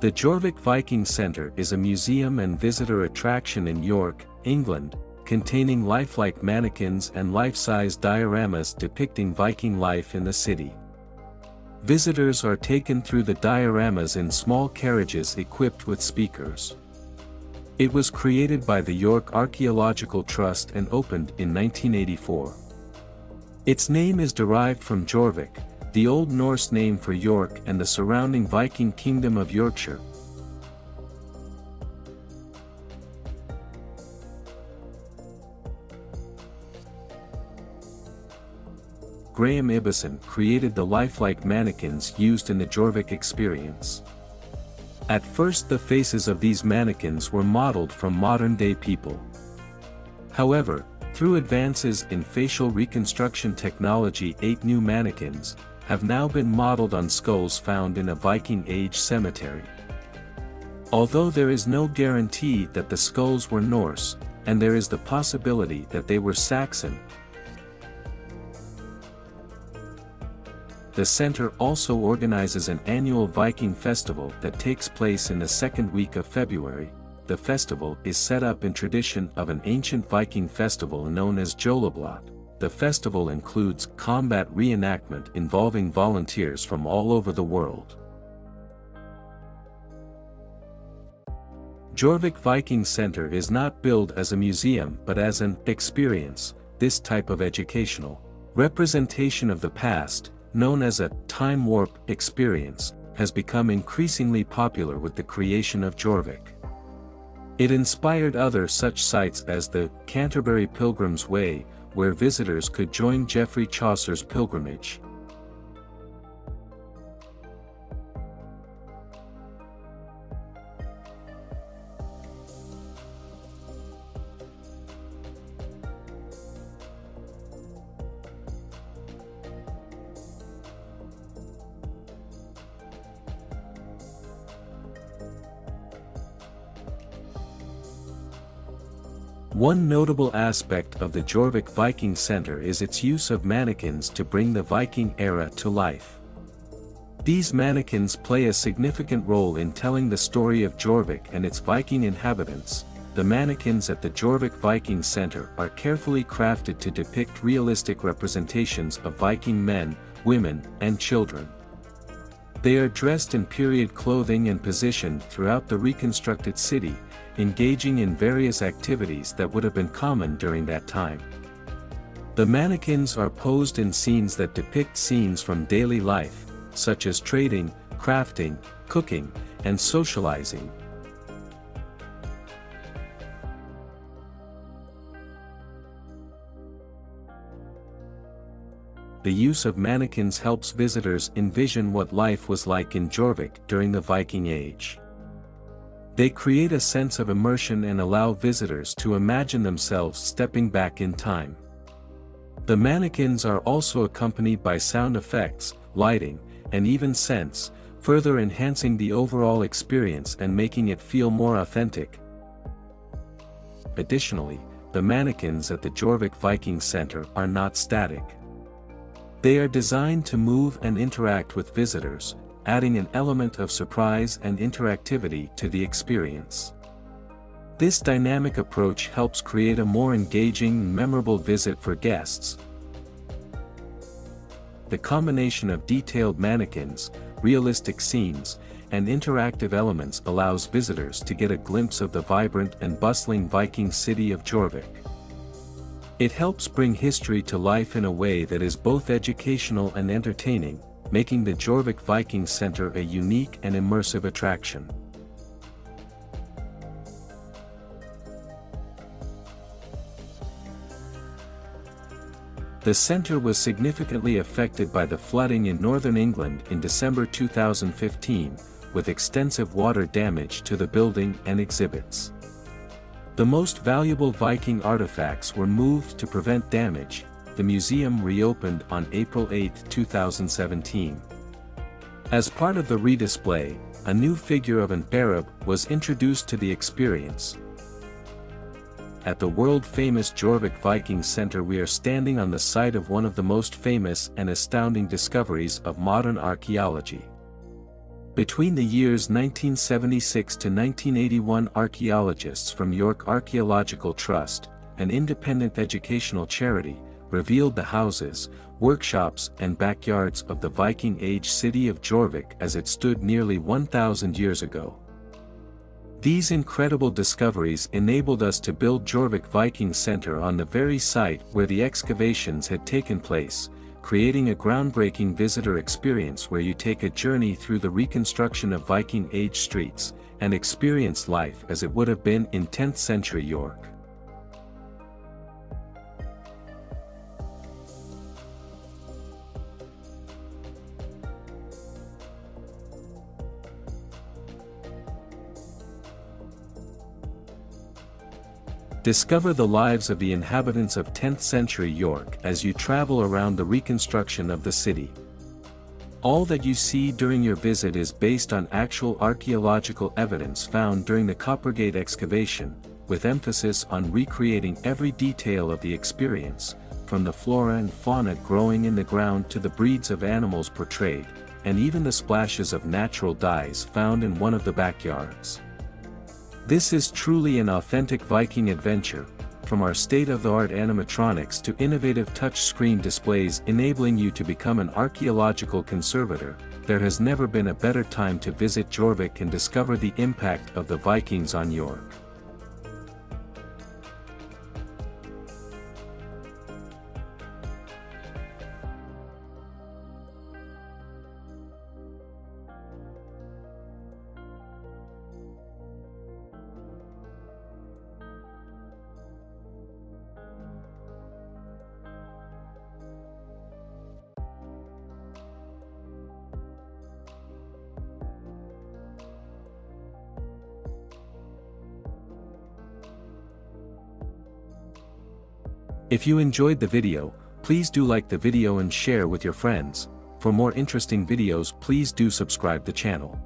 The Jorvik Viking Centre is a museum and visitor attraction in York, England, containing lifelike mannequins and life-size dioramas depicting Viking life in the city. Visitors are taken through the dioramas in small carriages equipped with speakers. It was created by the York Archaeological Trust and opened in 1984. Its name is derived from Jorvik, the Old Norse name for York and the surrounding Viking kingdom of Yorkshire. Graham Ibison created the lifelike mannequins used in the Jorvik experience. At first, the faces of these mannequins were modeled from modern-day people. However, through advances in facial reconstruction technology, 8 new mannequins have now been modeled on skulls found in a Viking Age cemetery. Although there is no guarantee that the skulls were Norse, and there is the possibility that they were Saxon, the center also organizes an annual Viking festival that takes place in the second week of February. The festival is set up in tradition of an ancient Viking festival known as Jólablot. The festival includes combat reenactment involving volunteers from all over the world. Jorvik Viking Centre is not billed as a museum but as an experience. This type of educational representation of the past, known as a time warp experience, has become increasingly popular with the creation of Jorvik. It inspired other such sites as the Canterbury Pilgrim's Way, where visitors could join Geoffrey Chaucer's pilgrimage. One notable aspect of the Jorvik Viking Centre is its use of mannequins to bring the Viking era to life. These mannequins play a significant role in telling the story of Jorvik and its Viking inhabitants. The mannequins at the Jorvik Viking Centre are carefully crafted to depict realistic representations of Viking men, women, and children. They are dressed in period clothing and positioned throughout the reconstructed city, engaging in various activities that would have been common during that time. The mannequins are posed in scenes that depict scenes from daily life, such as trading, crafting, cooking, and socializing. The use of mannequins helps visitors envision what life was like in Jorvik during the Viking Age. They create a sense of immersion and allow visitors to imagine themselves stepping back in time. The mannequins are also accompanied by sound effects, lighting, and even scents, further enhancing the overall experience and making it feel more authentic. Additionally, the mannequins at the Jorvik Viking Centre are not static. They are designed to move and interact with visitors, adding an element of surprise and interactivity to the experience. This dynamic approach helps create a more engaging and memorable visit for guests. The combination of detailed mannequins, realistic scenes, and interactive elements allows visitors to get a glimpse of the vibrant and bustling Viking city of Jorvik. It helps bring history to life in a way that is both educational and entertaining, making the Jorvik Viking Centre a unique and immersive attraction. The centre was significantly affected by the flooding in northern England in December 2015, with extensive water damage to the building and exhibits. The most valuable Viking artifacts were moved to prevent damage. The museum reopened on April 8, 2017. As part of the redisplay, a new figure of an Arab was introduced to the experience. At the world-famous Jorvik Viking Centre, we are standing on the site of one of the most famous and astounding discoveries of modern archaeology. Between the years 1976 to 1981, archaeologists from York Archaeological Trust, an independent educational charity, revealed the houses, workshops and backyards of the Viking Age city of Jorvik as it stood nearly 1,000 years ago. These incredible discoveries enabled us to build Jorvik Viking Centre on the very site where the excavations had taken place, creating a groundbreaking visitor experience where you take a journey through the reconstruction of Viking Age streets, and experience life as it would have been in 10th century York. Discover the lives of the inhabitants of 10th century York as you travel around the reconstruction of the city. All that you see during your visit is based on actual archaeological evidence found during the Coppergate excavation, with emphasis on recreating every detail of the experience, from the flora and fauna growing in the ground to the breeds of animals portrayed, and even the splashes of natural dyes found in one of the backyards. This is truly an authentic Viking adventure, from our state-of-the-art animatronics to innovative touch-screen displays enabling you to become an archaeological conservator. There has never been a better time to visit Jorvik and discover the impact of the Vikings on York. If you enjoyed the video, please do like the video and share with your friends. For more interesting videos, please do subscribe the channel.